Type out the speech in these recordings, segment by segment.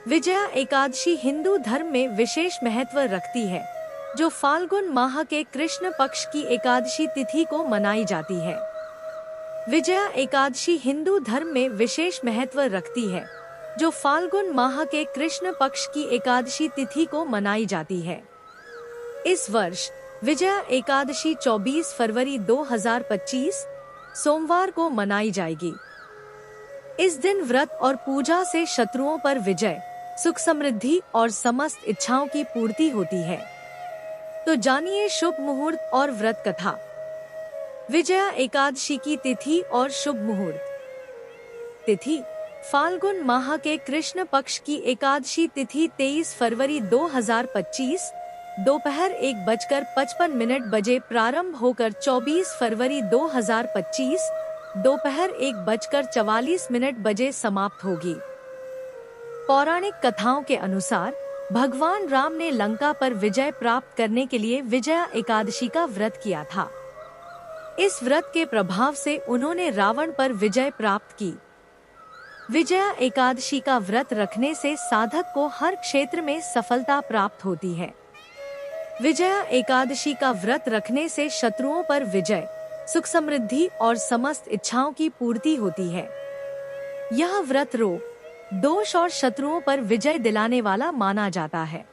विजया एकादशी हिंदू धर्म में विशेष महत्व रखती है, जो फाल्गुन माह के कृष्ण पक्ष की एकादशी तिथि को मनाई जाती है। विजया एकादशी हिंदू धर्म में विशेष महत्व रखती है, जो फाल्गुन माह के कृष्ण पक्ष की एकादशी तिथि को मनाई जाती है। इस वर्ष विजया एकादशी 24 फरवरी 2025 सोमवार को मनाई जाएगी। इस दिन व्रत और पूजा से शत्रुओं पर विजय, सुख समृद्धि और समस्त इच्छाओं की पूर्ति होती है। तो जानिए शुभ मुहूर्त और व्रत कथा। विजया एकादशी की तिथि और शुभ मुहूर्त। तिथि फाल्गुन माह के कृष्ण पक्ष की एकादशी तिथि 23 फरवरी 2025 दोपहर 1:55 बजे प्रारंभ होकर 24 फरवरी 2025 दोपहर 1:44 बजे समाप्त होगी। पौराणिक कथाओं के अनुसार भगवान राम ने लंका पर विजय प्राप्त करने के लिए विजया एकादशी का व्रत किया था। इस व्रत के प्रभाव से उन्होंने रावण पर विजय प्राप्त की। विजया एकादशी का व्रत रखने से साधक को हर क्षेत्र में सफलता प्राप्त होती है। विजया एकादशी का व्रत रखने से शत्रुओं पर विजय, सुख समृद्धि और समस्त इच्छाओं की पूर्ति होती है। यह व्रत रोग, दोष और शत्रुओं पर विजय दिलाने वाला माना जाता है।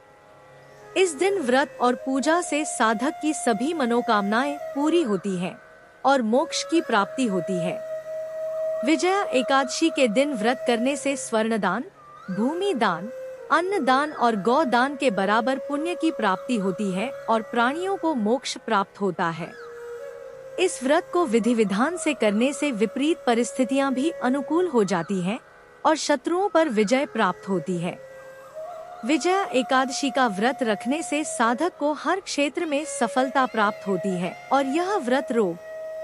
इस दिन व्रत और पूजा से साधक की सभी मनोकामनाएं पूरी होती हैं और मोक्ष की प्राप्ति होती है। विजया एकादशी के दिन व्रत करने से स्वर्ण दान, भूमि दान, अन्न दान और गौ दान के बराबर पुण्य की प्राप्ति होती है और प्राणियों को मोक्ष प्राप्त होता है। इस व्रत को विधि विधान से करने से विपरीत परिस्थितियां भी अनुकूल हो जाती हैं और शत्रुओं पर विजय प्राप्त होती है। विजया एकादशी का व्रत रखने से साधक को हर क्षेत्र में सफलता प्राप्त होती है और यह व्रत रोग,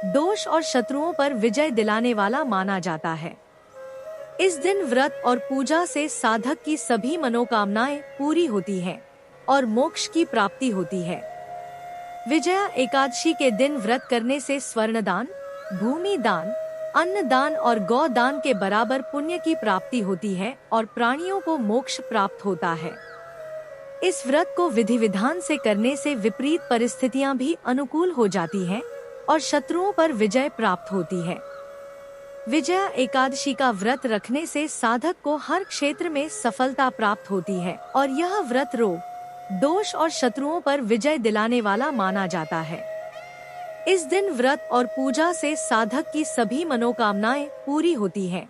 दोष और शत्रुओं पर विजय दिलाने वाला माना जाता है। इस दिन व्रत और पूजा से साधक की सभी मनोकामनाएं पूरी होती हैं और मोक्ष की प्राप्ति होती है। विजया एकादशी के दिन व्रत करने से स्वर्ण दान, भूमि दान, अन्न दान और गौ दान के बराबर पुण्य की प्राप्ति होती है और प्राणियों को मोक्ष प्राप्त होता है। इस व्रत को विधि विधान से करने से विपरीत परिस्थितियां भी अनुकूल हो जाती हैं और शत्रुओं पर विजय प्राप्त होती है। विजया एकादशी का व्रत रखने से साधक को हर क्षेत्र में सफलता प्राप्त होती है और यह व्रत रोग, दोष और शत्रुओं पर विजय दिलाने वाला माना जाता है। इस दिन व्रत और पूजा से साधक की सभी मनोकामनाएं पूरी होती हैं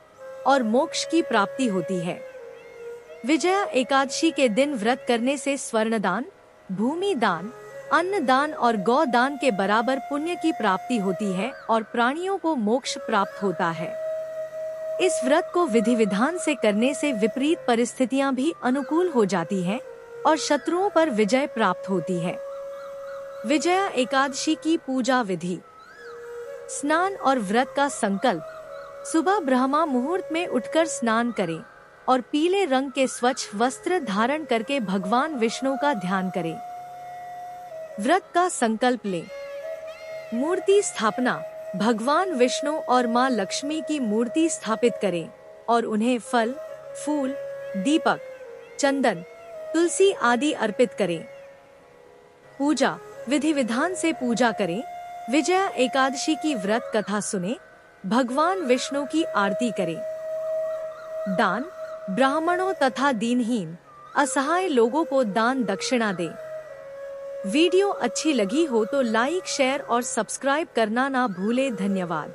और मोक्ष की प्राप्ति होती है। विजया एकादशी के दिन व्रत करने से स्वर्ण दान, भूमि दान, अन्न दान और गौ दान के बराबर पुण्य की प्राप्ति होती है और प्राणियों को मोक्ष प्राप्त होता है। इस व्रत को विधि विधान से करने से विपरीत परिस्थितियां भी अनुकूल हो जाती हैं और शत्रुओं पर विजय प्राप्त होती है। विजया एकादशी की पूजा विधि। स्नान और व्रत का संकल्प। सुबह ब्रह्मा मुहूर्त में उठकर स्नान करें और पीले रंग के स्वच्छ वस्त्र धारण करके भगवान विष्णु का ध्यान करें। व्रत का संकल्प लें। मूर्ति स्थापना। भगवान विष्णु और मां लक्ष्मी की मूर्ति स्थापित करें और उन्हें फल, फूल, दीपक, चंदन, तुलसी आदि अर्पित करें। पूजा। विधि विधान से पूजा करें। विजया एकादशी की व्रत कथा सुने, भगवान विष्णु की आरती करें। दान। ब्राह्मणों तथा दीनहीन, असहाय लोगों को दान दक्षिणा दें। वीडियो अच्छी लगी हो तो लाइक, शेयर और सब्सक्राइब करना ना भूले। धन्यवाद।